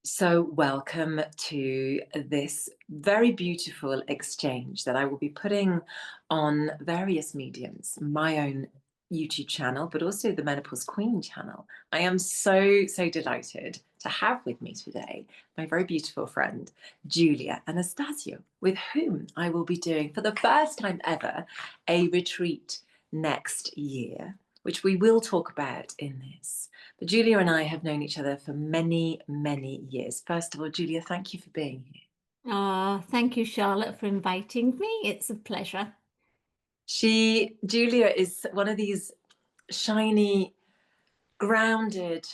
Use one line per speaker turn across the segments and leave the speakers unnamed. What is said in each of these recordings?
So, welcome to this very beautiful exchange that I will be putting on various mediums, my own YouTube channel, but also the Menopause Queen channel. I am so delighted to have with me today my very beautiful friend, Julia Anastasio, with whom I will be doing for the first time ever a retreat next year, which we will talk about in this. But Julia and I have known each other for many years. First of all, Julia, thank you for being here.
Thank you, Charlotte, for inviting me. It's a pleasure.
Julia is one of these shiny, grounded,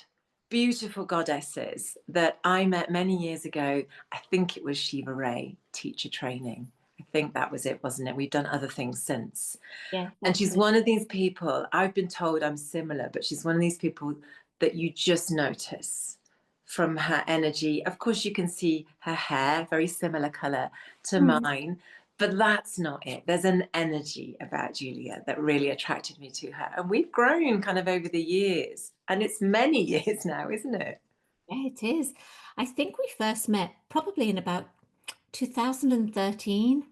beautiful goddesses that I met many years ago. I think it was Shiva Ray teacher training. I think that was it, wasn't it? We've done other things since.
Yes,
And she's
absolutely.
one of these people, I've been told I'm similar, but she's one of these people that you just notice from her energy. Of course, you can see her hair, very similar color to
Mm.
mine, but that's not it. There's an energy about Julia that really attracted me to her. And we've grown kind of over the years. And it's many years now, isn't it?
Yeah, it is. I think we first met probably in about 2013.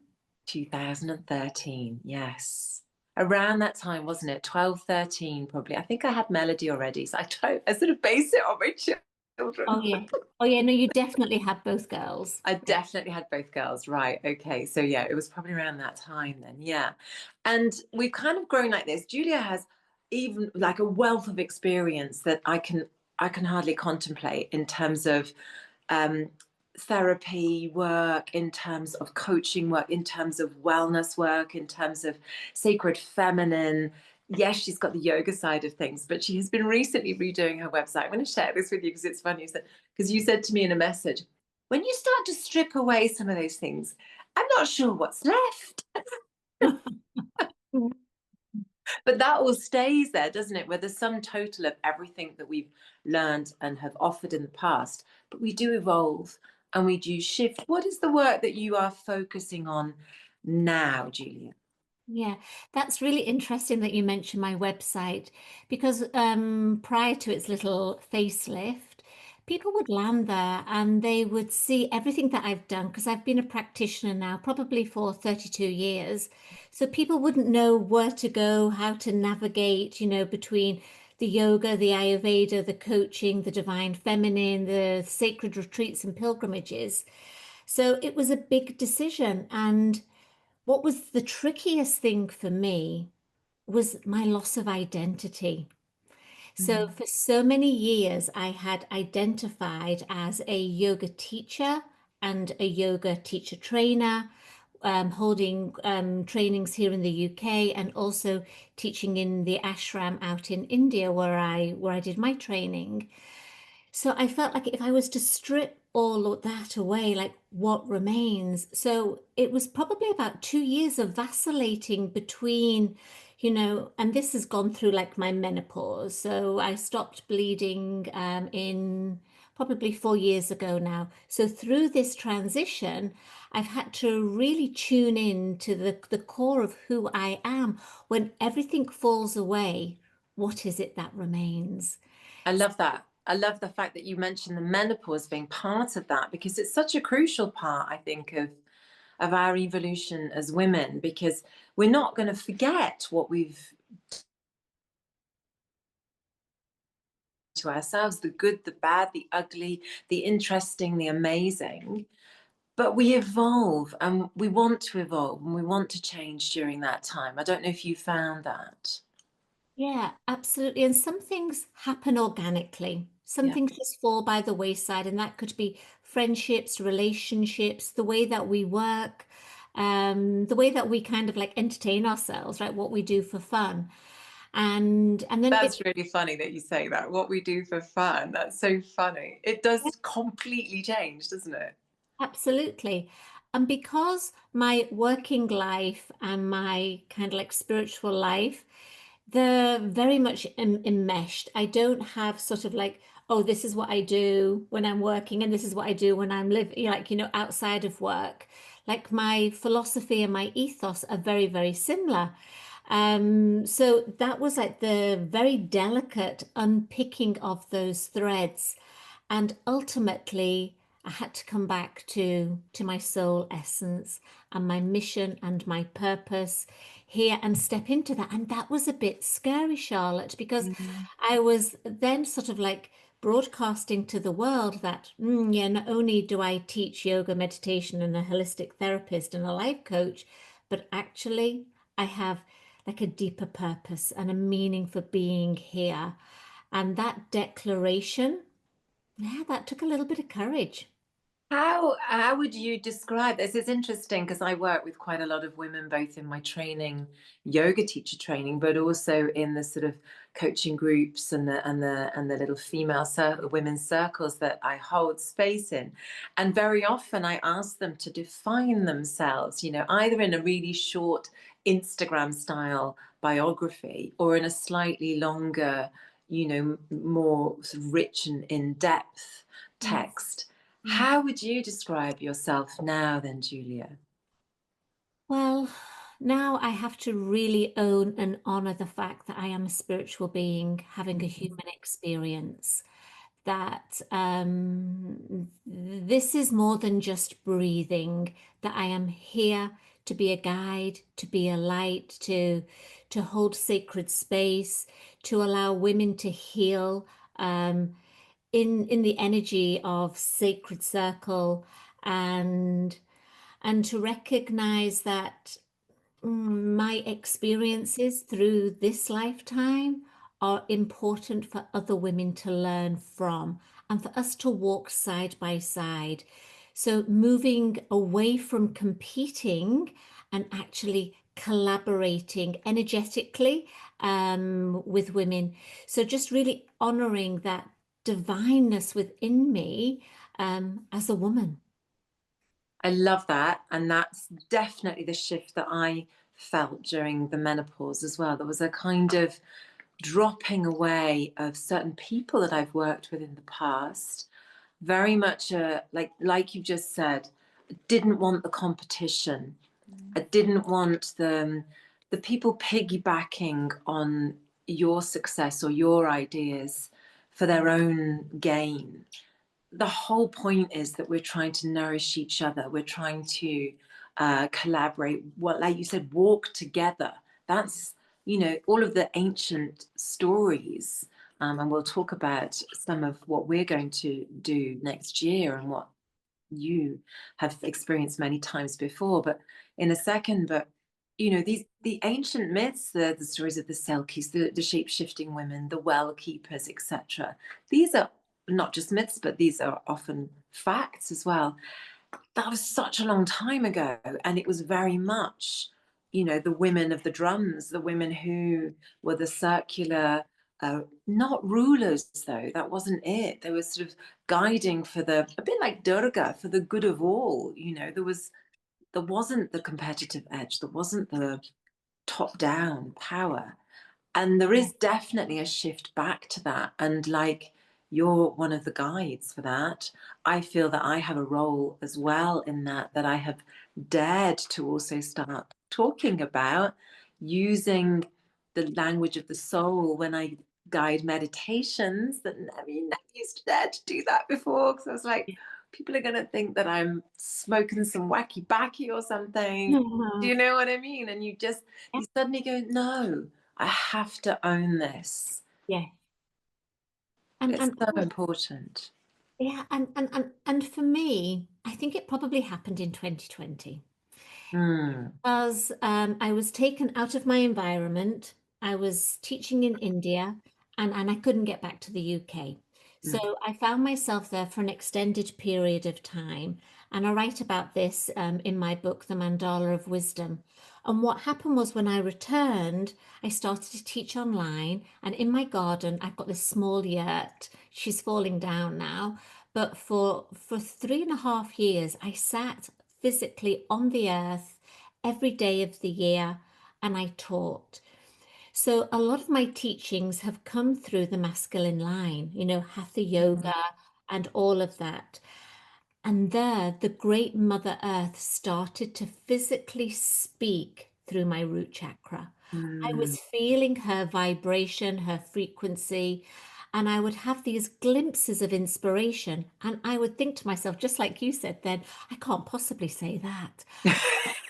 2013, yes. Around that time, wasn't it? 12, 13, probably. I think I had Melody already. So I sort of base it on my children.
Oh, yeah. Oh, yeah. No, you definitely had both girls.
I definitely had both girls. Right. Okay. So yeah, it was probably around that time then. Yeah. And we've kind of grown like this. Julia has even like a wealth of experience that I can hardly contemplate in terms of um, therapy work, in terms of coaching work, in terms of wellness work, in terms of sacred feminine. Yes, she's got the yoga side of things, but she has been recently redoing her website. I'm going to share this with you because it's funny. Because you said to me in a message, when you start to strip away some of those things, I'm not sure what's left. But that all stays there, doesn't it? We're the sum total of everything that we've learned and have offered in the past. But we do evolve and we do shift. What is the work that you are focusing on now, Julia?
Yeah, that's really interesting that you mentioned my website because prior to its little facelift, people would land there and they would see everything that I've done because I've been a practitioner now probably for 32 years. So people wouldn't know where to go, how to navigate, between the yoga, the Ayurveda, the coaching, the divine feminine, the sacred retreats and pilgrimages. So it was a big decision. And what was the trickiest thing for me was my loss of identity. So,
Mhm.
for so many years, I had identified as a yoga teacher and a yoga teacher trainer, holding trainings here in the UK and also teaching in the ashram out in India where I did my training. So I felt like if I was to strip all of that away, like what remains? So it was probably about 2 years of vacillating between, and this has gone through like my menopause. So I stopped bleeding in probably 4 years ago now. So through this transition, I've had to really tune in to the core of who I am. When everything falls away, what is it that remains?
I love that. I love the fact that you mentioned the menopause being part of that because it's such a crucial part, I think, of our evolution as women, because we're not going to forget what we've to ourselves, the good, the bad, the ugly, the interesting, the amazing. But we evolve and we want to evolve and we want to change during that time. I don't know if you found that.
Yeah, absolutely. And some things happen organically. Some
Yeah.
things just fall by the wayside, and that could be friendships, relationships, the way that we work, the way that we kind of like entertain ourselves, right? What we do for fun. And then
That's
it
really funny that you say that. What we do for fun. That's so funny. It does completely change, doesn't it?
absolutely. And because my working life and my kind of like spiritual life, they're very much enmeshed. I don't have sort of like, oh, this is what I do when I'm working, and this is what I do when I'm living, like, outside of work. Like my philosophy and my ethos are very, very similar. So that was like the very delicate unpicking of those threads. And ultimately, I had to come back to my soul essence and my mission and my purpose here and step into that. And that was a bit scary, Charlotte, because
Mm.
I was then sort of like broadcasting to the world that, yeah, not only do I teach yoga, meditation, and a holistic therapist and a life coach, but actually I have like a deeper purpose and a meaning for being here. And that declaration, yeah, that took a little bit of courage.
How would you describe this? Is interesting because I work with quite a lot of women, both in my training, yoga teacher training, but also in the sort of coaching groups and the little women's circles that I hold space in. And very often I ask them to define themselves, either in a really short Instagram style biography or in a slightly longer, more sort of rich and in-depth
Yes.
text.
Yes.
How would you describe yourself now then, Julia?
Well, now I have to really own and honor the fact that I am a spiritual being having a human experience. That this is more than just breathing, that I am here to be a guide, to be a light, to hold sacred space, to allow women to heal in the energy of sacred circle and to recognize that my experiences through this lifetime are important for other women to learn from and for us to walk side by side. So, moving away from competing and actually collaborating energetically with women. So, just really honoring that divineness within me as a woman.
I love that. And that's definitely the shift that I felt during the menopause as well. There was a kind of dropping away of certain people that I've worked with in the past. Very much like you just said, didn't want the competition. I didn't want the people piggybacking on your success or your ideas for their own gain. The whole point is that we're trying to nourish each other. We're trying to collaborate. What, like you said, walk together. That's all of the ancient stories, and we'll talk about some of what we're going to do next year and what you have experienced many times before, but in a second. But the ancient myths, the stories of the Selkies, the shape-shifting women, the well keepers, etc. These are not just myths, but these are often facts as well. That was such a long time ago, and it was very much the women of the drums, the women who were the circular, not rulers, though that wasn't it. They were sort of guiding for a bit like Durga, for the good of all. There wasn't the competitive edge, there wasn't the top down power. And there
Yeah.
is definitely a shift back to that. And like you're one of the guides for that, I feel that I have a role as well in that I have dared to also start talking about using the language of the soul when I guide meditations. That I mean, never used to dare to do that before because I was like, people are going to think that I'm smoking some wacky backy or something. Do
Yeah.
you know what I mean? And you suddenly go, no, I have to own this.
Yeah. And
It's
and
so important.
yeah, and for me, I think it probably happened in 2020.
Mm,
Because I was taken out of my environment. I was teaching in India and I couldn't get back to the UK. So
mm,
I found myself there for an extended period of time. And I write about this in my book, The Mandala of Wisdom. And what happened was when I returned, I started to teach online. And in my garden, I've got this small yurt. She's falling down now. But for 3.5 years, I sat physically on the earth every day of the year and I taught. So a lot of my teachings have come through the masculine line, Hatha
mm,
yoga and all of that. And there, the great Mother Earth started to physically speak through my root chakra. I
mm,
was feeling her vibration, her frequency, and I would have these glimpses of inspiration. And I would think to myself, just like you said then, I can't possibly say that.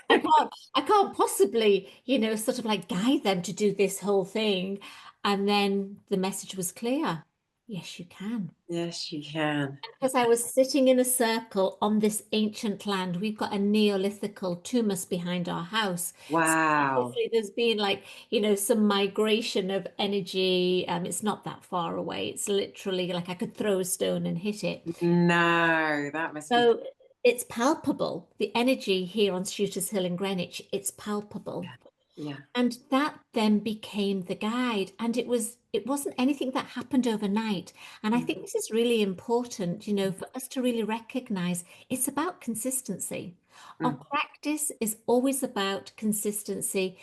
I can't possibly, sort of like guide them to do this whole thing. And then the message was clear. Yes, you can.
Yes, you can.
Because I was sitting in a circle on this ancient land. We've got a Neolithical tumulus behind our house. So
Wow.
obviously there's been like, some migration of energy. It's not that far away. It's literally like I could throw a stone and hit it.
No, that must be.
So it's palpable. The energy here on Shooters Hill in Greenwich, it's palpable.
Yeah. Yeah.
And that then became the guide. And it wasn't anything that happened overnight. And I
Mm,
think this is really important, for us to really recognize it's about consistency. Our
mm,
practice is always about consistency,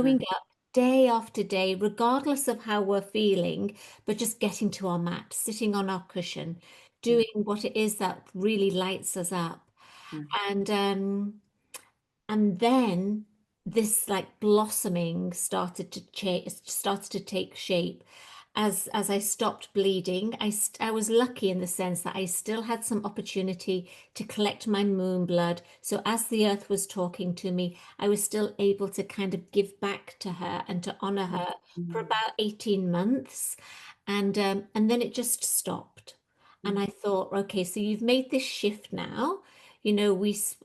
mm,
showing up day after day, regardless of how we're feeling, but just getting to our mat, sitting on our cushion,
mm,
doing what it is that really lights us up.
mm,
And then this like blossoming started to take shape as I stopped bleeding. I was lucky in the sense that I still had some opportunity to collect my moon blood. So as the earth was talking to me, I was still able to kind of give back to her and to honor
mm,
her for
mm,
about 18 months. And then it just stopped. And
mm,
I thought, okay, so you've made this shift now.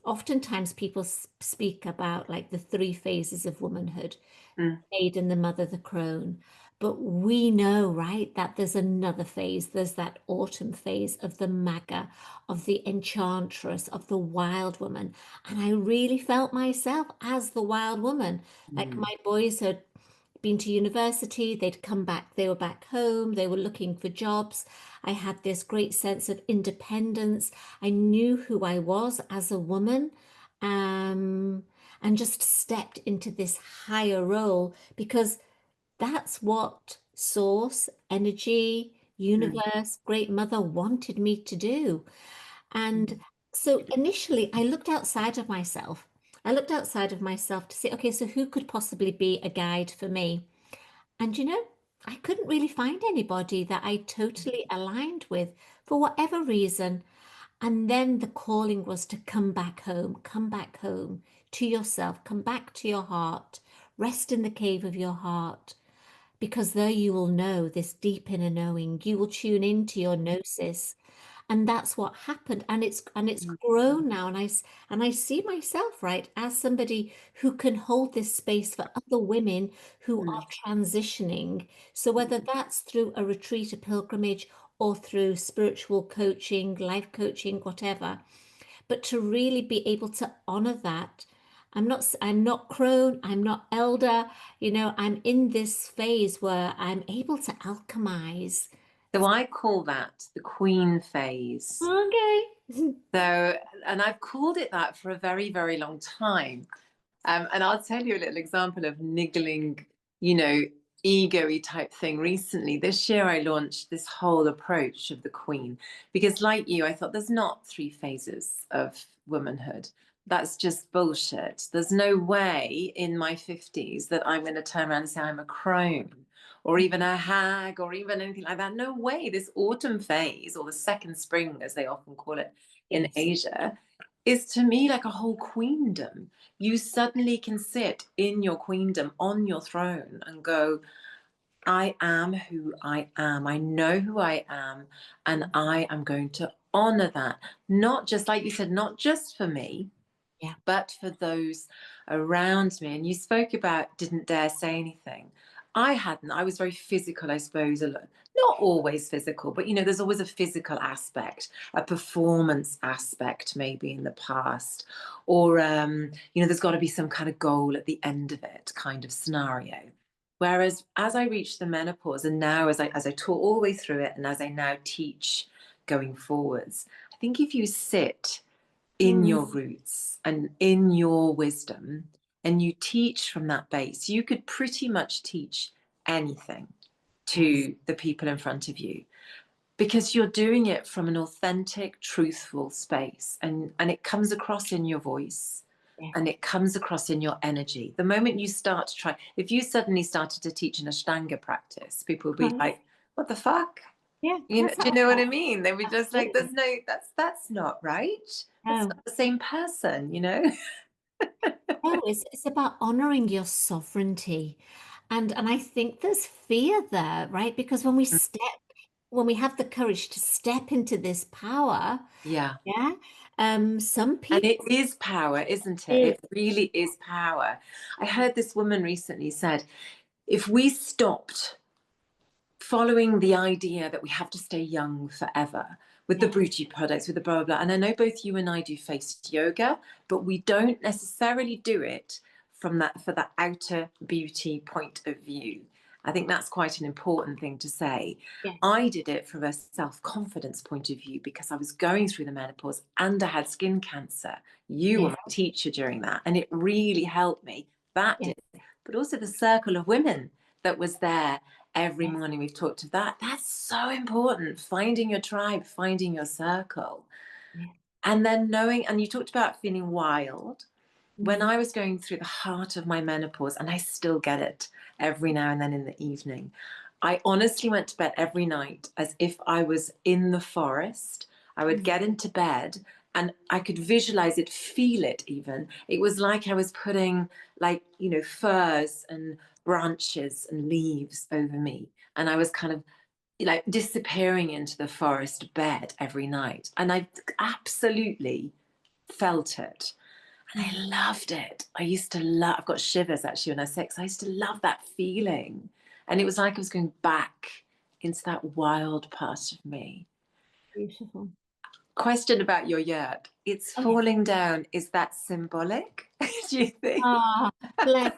Oftentimes people speak about like the three phases of womanhood,
mm,
maiden, the mother, the crone. But we know, right, that there's another phase. There's that autumn phase of the maga, of the enchantress, of the wild woman. And I really felt myself as the wild woman. Like
mm,
my boys had been to university, they'd come back, they were back home, they were looking for jobs. I had this great sense of independence. I knew who I was as a woman, um, and just stepped into this higher role because that's what source, energy,
mm,
universe, great mother wanted me to do. And
mm,
so initially, I looked outside of myself. I looked outside of myself to say, okay, so who could possibly be a guide for me? And I couldn't really find anybody that I totally aligned with for whatever reason. And then the calling was to come back home to yourself, come back to your heart, rest in the cave of your heart, because there you will know this deep inner knowing. You will tune into your gnosis, and that's what happened. And it's
mm,
grown now, and I see myself, right, as somebody who can hold this space for other women who are
mm,
transitioning. So whether that's through a retreat, a pilgrimage, or through spiritual coaching, life coaching, whatever, but to really be able to honor that. I'm not crone, I'm not elder, I'm in this phase where I'm able to alchemize.
So I call that the queen phase.
Okay.
So, and I've called it that for a very, very long time. And I'll tell you a little example of niggling, you know, ego-y type thing recently. This year I launched this whole approach of the queen because like you, I thought there's not three phases of womanhood. That's just bullshit. There's no way in my 50s that I'm going to turn around and say I'm a crone or even a hag or even anything like that. No way. This autumn phase or the second spring, as they often call it in
Yes.
Asia, is to me like a whole queendom. You suddenly can sit in your queendom on your throne and go, I am who I am. I know who I am, and I am going to honor that. Not just, like you said, not just for me,
Yeah.
but for those around me. And you spoke about didn't dare say anything. I hadn't. I was very physical, I suppose. Not always physical, but there's always a physical aspect, a performance aspect, maybe in the past, or there's got to be some kind of goal at the end of it, kind of scenario. Whereas as I reached the menopause, and now as I taught all the way through it, and as I now teach going forwards, I think if you sit in
Mm.
your roots and in your wisdom, and you teach from that base, you could pretty much teach anything
Yes.
to the people in front of you because you're doing it from an authentic, truthful space, and it comes across in your voice
Yeah.
and it comes across in your energy. The moment you start to try, if you suddenly started to teach an Ashtanga practice, people would be
Right.
like, what the fuck?
Yeah,
You know,
that's
do you
how
know
I
what I
felt.
mean? They were just like,
Absolutely.
there's no, that's not right. That's
No,
not the same person, you know?
no, it's about honoring your sovereignty. And I think there's fear there, right? Because when we have the courage to step into this power,
Yeah.
yeah, some
And it
people
is power, isn't it?
is,
It really is power. I heard this woman recently said, if we stopped following the idea that we have to stay young forever with the
yeah,
Brucci products, with the blah, blah, blah. And I know both you and I do faced yoga, but we don't necessarily do it from that for that outer beauty point of view. I think that's quite an important thing to say.
yeah,
I did it from a self-confidence point of view because I was going through the menopause and I had skin cancer. You were
yeah,
my teacher during that, and it really helped me. That
yeah,
did, but also the circle of women that was there every
yeah,
morning. We've talked of that. That's so important. Finding your tribe, finding your circle.
yeah.
And then knowing, and you talked about feeling wild. When
Mm,
I was going through the heart of my menopause, and I still get it every now and then in the evening, I honestly went to bed every night as if I was in the forest. I would
mm,
get into bed and I could visualize it, feel it even. It was like I was putting, like, furs and branches and leaves over me. And I was kind of like disappearing into the forest bed every night. And I absolutely felt it. And I
mm.
loved it. I used to love, I've got shivers actually when I say it, 'cause I used to love that feeling. And it was like I was going back into that wild part of me.
Beautiful.
Question about your yurt. It's
Oh, yeah.
falling down. Is that symbolic? Do you think?
Ah, bless.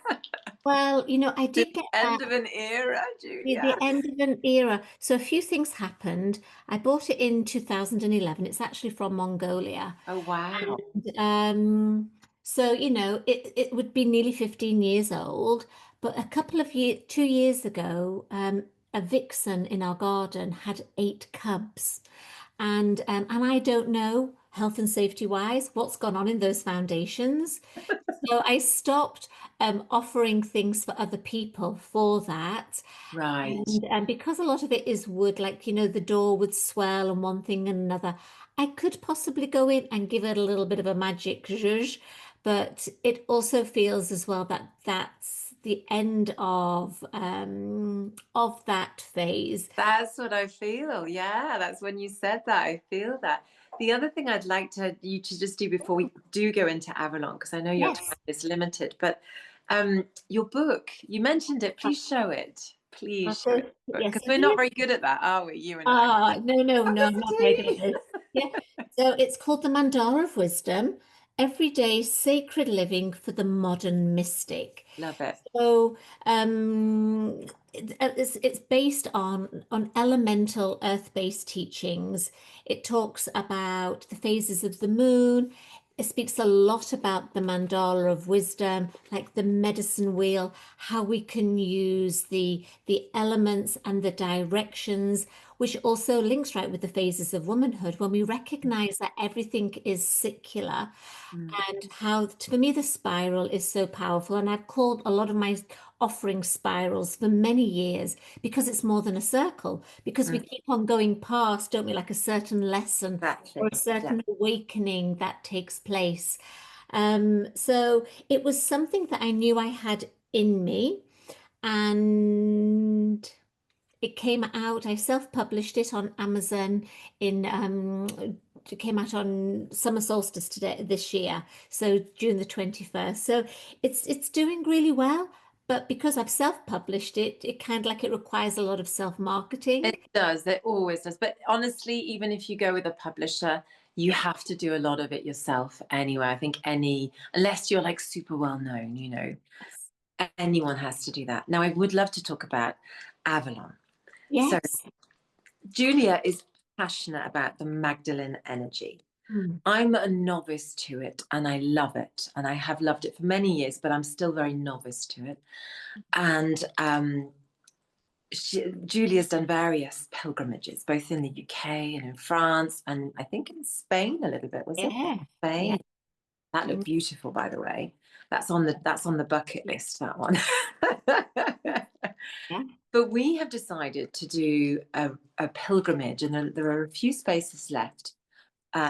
Well, I
The
did get that.
end of an era,
The
Julia?
end of an era. So a few things happened. I bought it in 2011. It's actually from Mongolia.
Oh, wow.
And so, it would be nearly 15 years old. But a couple of years, 2 years ago, a vixen in our garden had 8 cubs. And I don't know, health and safety wise, what's gone on in those foundations. So I stopped offering things for other people for that.
Right.
And because a lot of it is wood, like, the door would swell and one thing and another, I could possibly go in and give it a little bit of a magic zhuzh, but it also feels as well that that's the end of that phase.
That's what I feel. Yeah, that's when you said that. I feel that. The other thing I'd like you to just do before we do go into Avalon, because I know your time
Yes.
is limited, but your book, you mentioned it. Please show it. Please show it.
So, yes,
Because
so
we're not
here's
very good at that, are we? You and I.
No, no, no, I'm not very good at
Publicity.
this. Yeah. So it's called the Mandala of Wisdom, Everyday Sacred Living for the Modern Mystic.
Love it.
So it's based on elemental earth-based teachings. It talks about the phases of the moon. It speaks a lot about the mandala of wisdom, like the medicine wheel, how we can use the elements and the directions, which also links right with the phases of womanhood when we recognize that everything is circular
Mm,
and how, for me, the spiral is so powerful. And I've called a lot of my offerings spirals for many years because it's more than a circle, because we
mm,
keep on going past, don't we, like a certain lesson or a
exactly. Yeah.
certain awakening that takes place. So it was something that I knew I had in me. And it came out, I self-published it on Amazon in it came out on summer solstice today this year, so June the 21st. So it's doing really well, but because I've self-published it, it kind of like it requires a lot of self-marketing.
It does. It always does. But honestly, even if you go with a publisher, you
Yeah.
have to do a lot of it yourself anyway. I think unless you're like super well known,
Yes.
anyone has to do that. Now, I would love to talk about Avalon. So,
Yes.
Julia is passionate about the Magdalene energy.
Mm.
I'm a novice to it and I love it. And I have loved it for many years, but I'm still very novice to it. And Julia's done various pilgrimages, both in the UK and in France, and I think in Spain a little bit. Was it
Yeah. Yeah.
Spain? That looked
Mm.
beautiful, by the way. That's on the bucket list. That one.
Yeah.
But we have decided to do a pilgrimage, and there are a few spaces left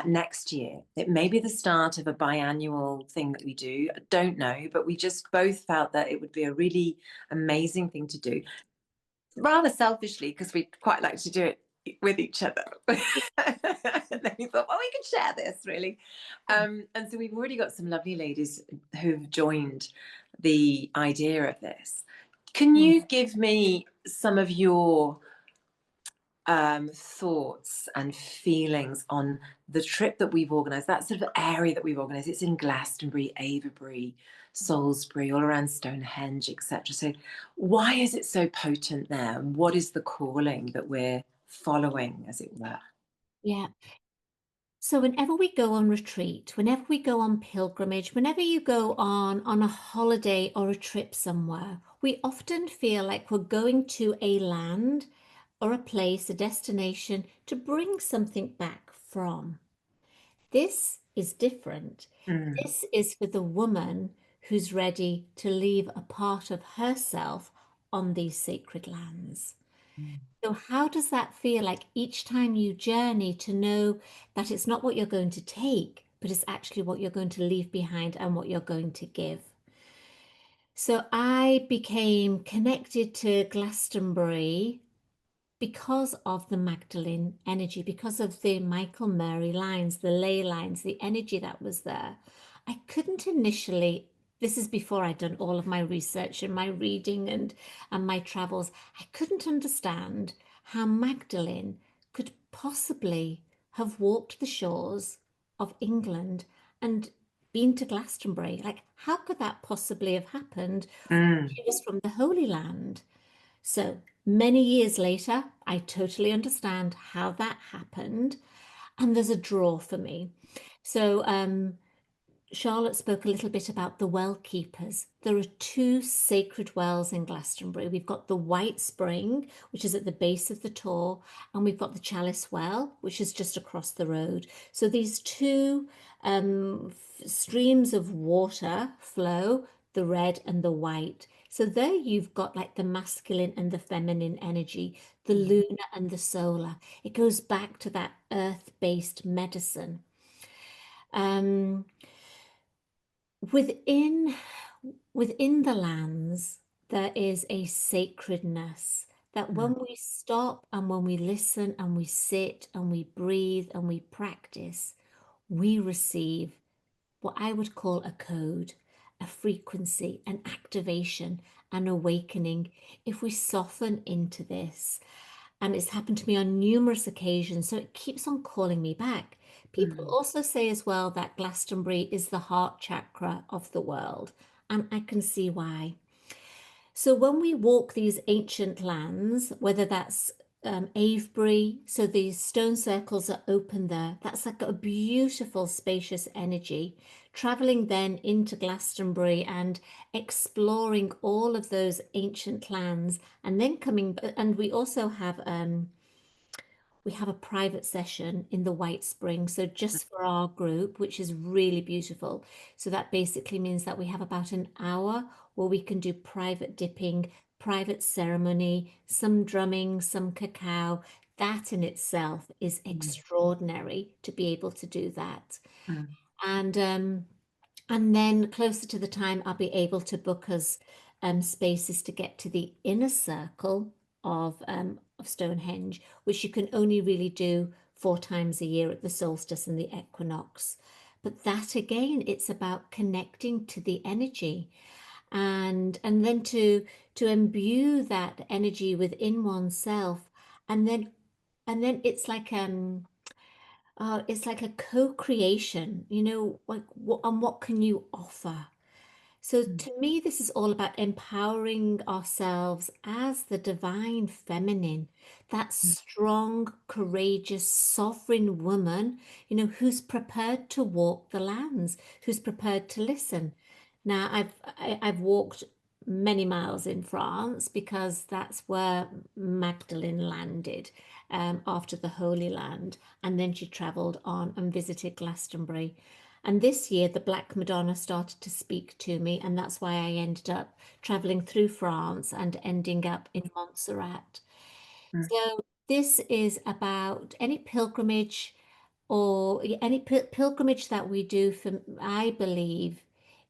next year. It may be the start of a biannual thing that we do. I don't know, but we just both felt that it would be a really amazing thing to do, rather selfishly, because we quite like to do it with each other. And then we thought, well, we can share this really. And so we've already got some lovely ladies who've joined the idea of this. Can
Mm.
you give me some of your thoughts and feelings on the trip that we've organised, that sort of area that we've organised? It's in Glastonbury, Avebury, Salisbury, all around Stonehenge, etc. So why is it so potent there? And what is the calling that we're following, as it were?
Yeah. So whenever we go on retreat, whenever we go on pilgrimage, whenever you go on a holiday or a trip somewhere, we often feel like we're going to a land or a place, a destination to bring something back from. This is different.
Mm,
This is for the woman who's ready to leave a part of herself on these sacred lands.
mm,
So, how does that feel like each time you journey to know that it's not what you're going to take, but it's actually what you're going to leave behind and what you're going to give? So, I became connected to Glastonbury because of the Magdalene energy, because of the Michael Mary lines, the ley lines, the energy that was there. I couldn't initially, this is before I'd done all of my research and my reading and my travels, I couldn't understand how Magdalene could possibly have walked the shores of England and been to Glastonbury. Like, how could that possibly have happened?
mm,
She was from the Holy Land. So many years later, I totally understand how that happened. And there's a draw for me. So Charlotte spoke a little bit about the well keepers. There are two sacred wells in Glastonbury. We've got the White Spring, which is at the base of the Tor, and we've got the Chalice Well, which is just across the road. So these two streams of water flow, the red and the white. So there you've got like the masculine and the feminine energy, the
mm,
lunar and the solar. It goes back to that earth-based medicine. Um, Within within the lands, there is a sacredness that
mm,
when we stop and when we listen and we sit and we breathe and we practice, we receive what I would call a code, a frequency, an activation, an awakening. If we soften into this, and it's happened to me on numerous occasions, so it keeps on calling me back. People
mm,
also say as well that Glastonbury is the heart chakra of the world, and I can see why. So when we walk these ancient lands, whether that's Avebury, so these stone circles are open there. That's like a beautiful, spacious energy. Traveling then into Glastonbury and exploring all of those ancient lands, and then coming. And we have a private session in the White Spring, so just for our group, which is really beautiful. So that basically means that we have about an hour where we can do private dipping, private ceremony, some drumming, some cacao. That in itself is
mm,
extraordinary to be able to do that.
mm,
And and then closer to the time, I'll be able to book us spaces to get to the inner circle of Stonehenge, which you can only really do 4 times a year at the solstice and the equinox. But that again, it's about connecting to the energy and then to imbue that energy within oneself, and then it's like a co-creation, like what can you offer? So
mm,
to me, this is all about empowering ourselves as the divine feminine, that
mm,
strong, courageous, sovereign woman, who's prepared to walk the lands, who's prepared to listen. Now, I've walked many miles in France because that's where Magdalene landed after the Holy Land, and then she travelled on and visited Glastonbury. And this year, the Black Madonna started to speak to me, and that's why I ended up traveling through France and ending up in Montserrat.
Mm,
So this is about any pilgrimage or any pilgrimage that we do for, I believe,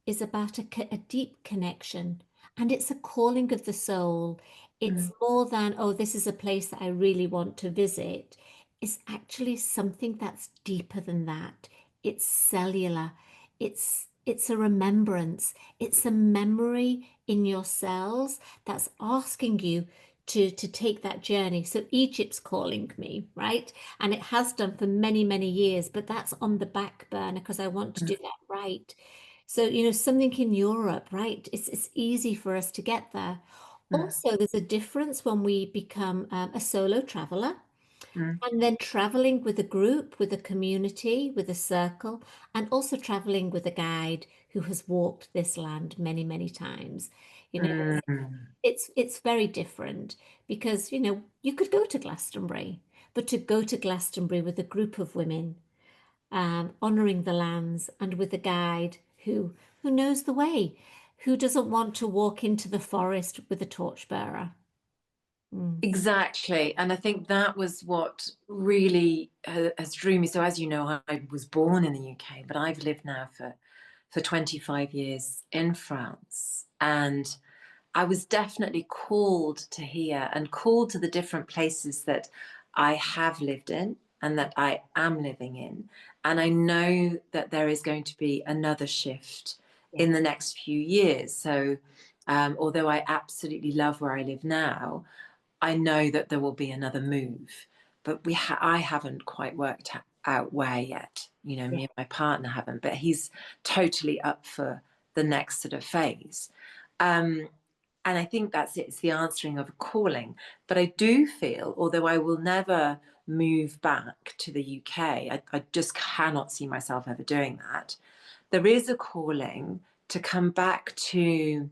is about a deep connection, and it's a calling of the soul. It's
mm,
more than, oh, this is a place that I really want to visit. It's actually something that's deeper than that. It's cellular. It's a remembrance. It's a memory in your cells that's asking you to take that journey. So Egypt's calling me, right? And it has done for many, many years, but that's on the back burner because I want to
mm,
do that right. So, something in Europe, right? It's easy for us to get there.
mm,
Also, there's a difference when we become a solo traveler
mm.
and then traveling with a group, with a community, with a circle, and also traveling with a guide who has walked this land many, many times. You know,
Mm.
it's very different because you could go to Glastonbury, but to go to Glastonbury with a group of women, honoring the lands and with a guide who knows the way, who doesn't want to walk into the forest with a torchbearer. Mm.
Exactly. And I think that was what really has drew me. So, as you know, I was born in the UK, but I've lived now for 25 years in France. And I was definitely called to here and called to the different places that I have lived in and that I am living in. And I know that there is going to be another shift
Yeah.
in the next few years. So, although I absolutely love where I live now, I know that there will be another move, but I haven't quite worked out where yet.
Yeah.
Me and my partner haven't, but he's totally up for the next sort of phase. Um, and I think that's it. It's the answering of a calling. But I do feel, although I will never move back to the UK, I just cannot see myself ever doing that. There is a calling to come back to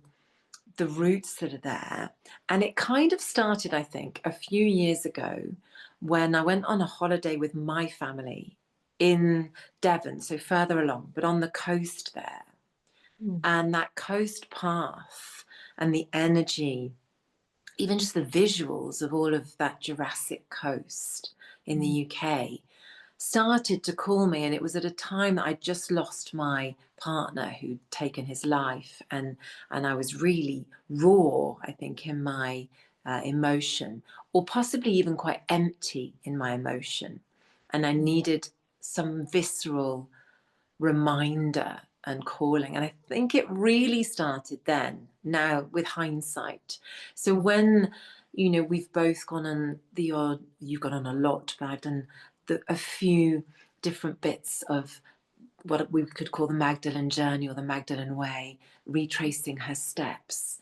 the roots that are there. And it kind of started, I think, a few years ago when I went on a holiday with my family in Devon, so further along, but on the coast there.
Mm.
And that coast path and the energy, even just the visuals of all of that Jurassic coast in the
Mm.
UK started to call me. And it was at a time that I just lost my partner who'd taken his life, and I was really raw, I think, in my emotion, or possibly even quite empty in my emotion, and I needed some visceral reminder and calling. And I think it really started then, now with hindsight. So when, we've both gone on the odd, you've gone on a lot, but I've done a few different bits of what we could call the Magdalene journey or the Magdalene way, retracing her steps.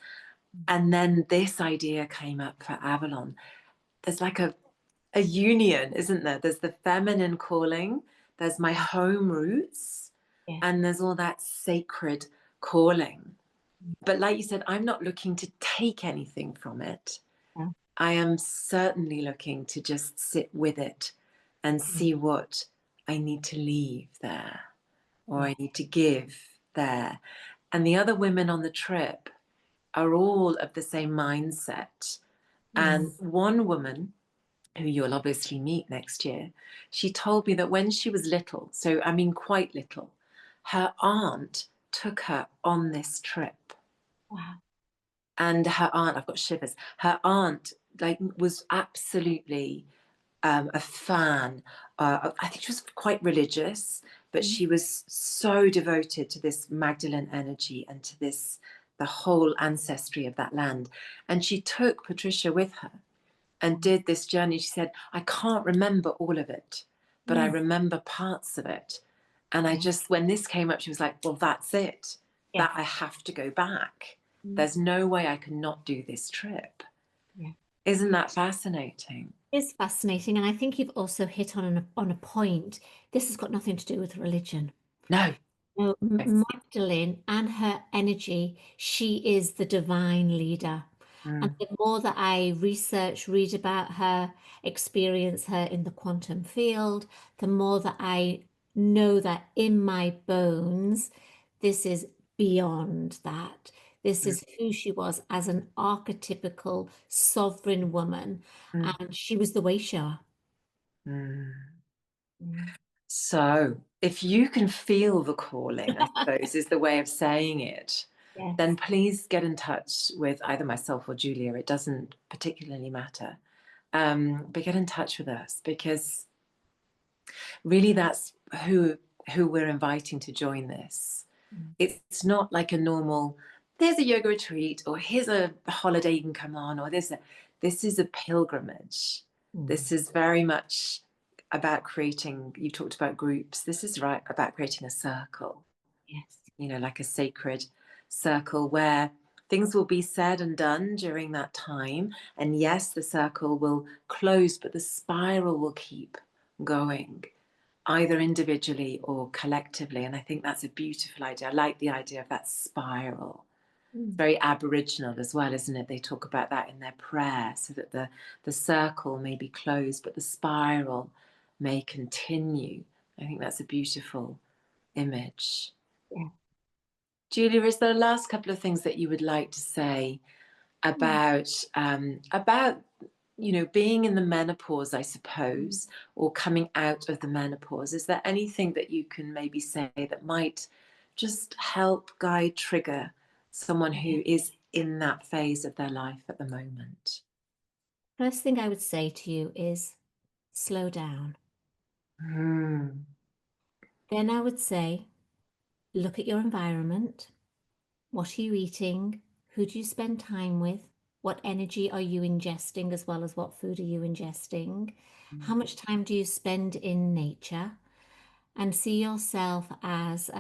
And then this idea came up for Avalon. There's like a union, isn't there? There's the feminine calling, there's my home roots,
Yeah.
and there's all that sacred calling. But like you said, I'm not looking to take anything from it.
Yeah.
I am certainly looking to just sit with it and see what I need to leave there or
Yeah.
I need to give there. And the other women on the trip are all of the same mindset. And
Yes.
one woman who you'll obviously meet next year, she told me that when she was little, so I mean quite little, her aunt took her on this trip.
Wow.
And her aunt, I've got shivers, her aunt like was absolutely a fan. I think she was quite religious, but
Mm.
she was so devoted to this Magdalene energy and to the whole ancestry of that land. And she took Patricia with her and did this journey. She said, I can't remember all of it, but I
Mm.
remember parts of it. And I
Yeah.
just, when this came up, she was like, well, that's it,
Yeah.
that I have to go back.
Mm.
There's no way I can not do this trip.
Yeah.
Isn't that fascinating?
It's fascinating, and I think you've also hit on a point. This has got nothing to do with religion.
No.
No,
No.
Magdalene and her energy, she is the divine leader. And
Mm,
the more that I research, read about her, experience her in the quantum field, the more that I know that in my bones, this is beyond that. This is who she was as an archetypical sovereign woman,
Mm,
and she was the way shower.
mm.
Mm.
So, if you can feel the calling, I suppose is the way of saying it, then
Yes.
please get in touch with either myself or Julia. It doesn't particularly matter. But get in touch with us, because really that's who we're inviting to join this.
Mm.
It's not like a normal, there's a yoga retreat, or here's a holiday you can come on, or this is a pilgrimage.
Mm.
This is very much about creating, you talked about groups. This is right about creating a circle,
Yes.
like a sacred circle where things will be said and done during that time. And yes, the circle will close, but the spiral will keep going, either individually or collectively. And I think that's a beautiful idea. I like the idea of that spiral. It's
Mm.
very Aboriginal as well, isn't it? They talk about that in their prayer, so that the circle may be closed, but the spiral may continue. I think that's a beautiful image.
Yeah.
Julia, is there the last couple of things that you would like to say
Mm.
about being in the menopause, I
Mm.
suppose, or coming out of the menopause? Is there anything that you can maybe say that might just help guide, trigger someone
Yeah.
who is in that phase of their life at the moment?
First thing I would say to you is slow down.
Mm,
Then I would say, look at your environment. What are you eating? Who do you spend time with? What energy are you ingesting as well as what food are you ingesting? How much time do you spend in nature? And see yourself as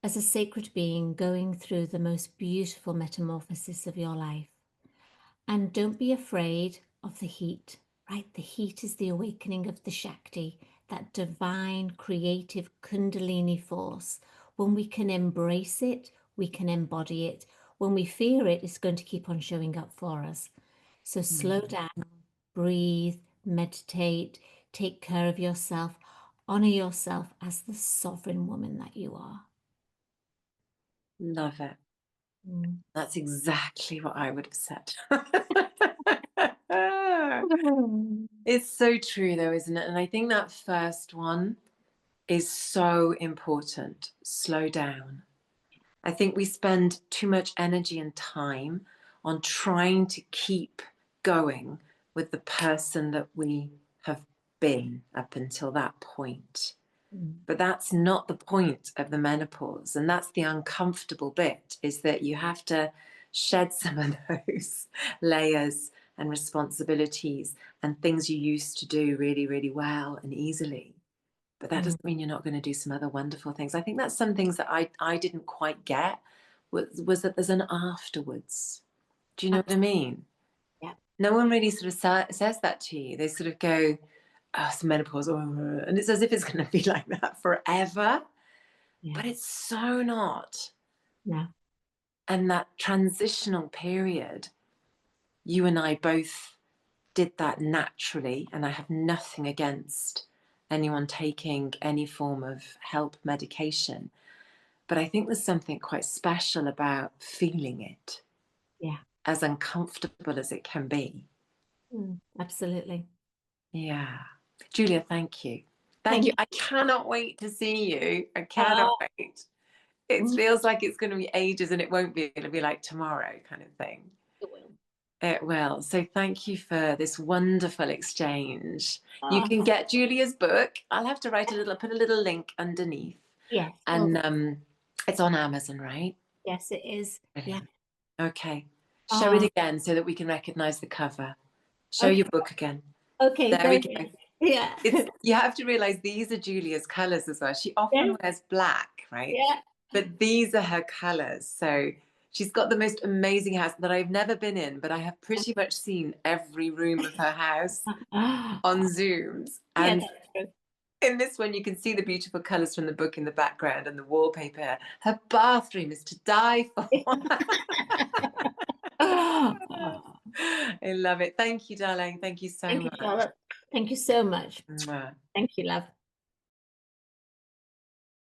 a sacred being going through the most beautiful metamorphosis of your life. And don't be afraid of the heat, right? The heat is the awakening of the Shakti, that divine, creative Kundalini force. When we can embrace it, we can embody it. When we fear it, it's going to keep on showing up for us. So slow
mm.
down, breathe, meditate, take care of yourself, honor yourself as the sovereign woman that you are.
Love it.
Mm.
That's exactly what I would have said. It's so true, though, isn't it? And I think that first one is so important. Slow down. I think we spend too much energy and time on trying to keep going with the person that we have been up until that point.
Mm.
But that's not the point of the menopause. And that's the uncomfortable bit, is that you have to shed some of those layers and responsibilities and things you used to do really, really well and easily. But that
Mm.
doesn't mean you're not going to do some other wonderful things. I think that's some things that I didn't quite get, was that there's an afterwards. Do you know what I mean?
Yeah,
No one really sort of says that to you. They sort of go, oh, it's menopause, and it's as if it's going to be like that forever.
yeah,
But it's so not.
yeah.
And that transitional period, you and I both did that naturally, and I have nothing against anyone taking any form of help medication. But I think there's something quite special about feeling it,
Yeah.
as uncomfortable as it can be.
Mm, absolutely.
Yeah. Julia, thank you. Thank
Thank
you. I cannot wait to see you. I
you.
cannot wait. It
Mm,
feels like it's going to be ages, and it won't be. It'll be like tomorrow kind of thing.
it will.
It will. So thank you for this wonderful exchange. You
Ah,
can get Julia's book. I'll have to put a little link underneath.
yes. Well,
And it's on Amazon, right?
yes, it is. Yeah.
Brilliant. Okay. Show it
Ah,
again so that we can recognize the cover. Show
okay.
your book again.
Okay.
There we
Very
go.
good. Yeah.
You have to realize these are Julia's colors as well. She often
Yes.
wears black, right?
Yeah.
But these are her colors. So she's got the most amazing house that I've never been in, but I have pretty much seen every room of her house
Ah,
on Zooms.
yeah,
And
that's true.
in this one, you can see the beautiful colors from the book in the background and the wallpaper. Her bathroom is to die for.
Ah,
I love it. Thank you, darling. Thank you so
thank you,
much.
Charlotte. Thank you so much.
Mwah.
Thank you, love.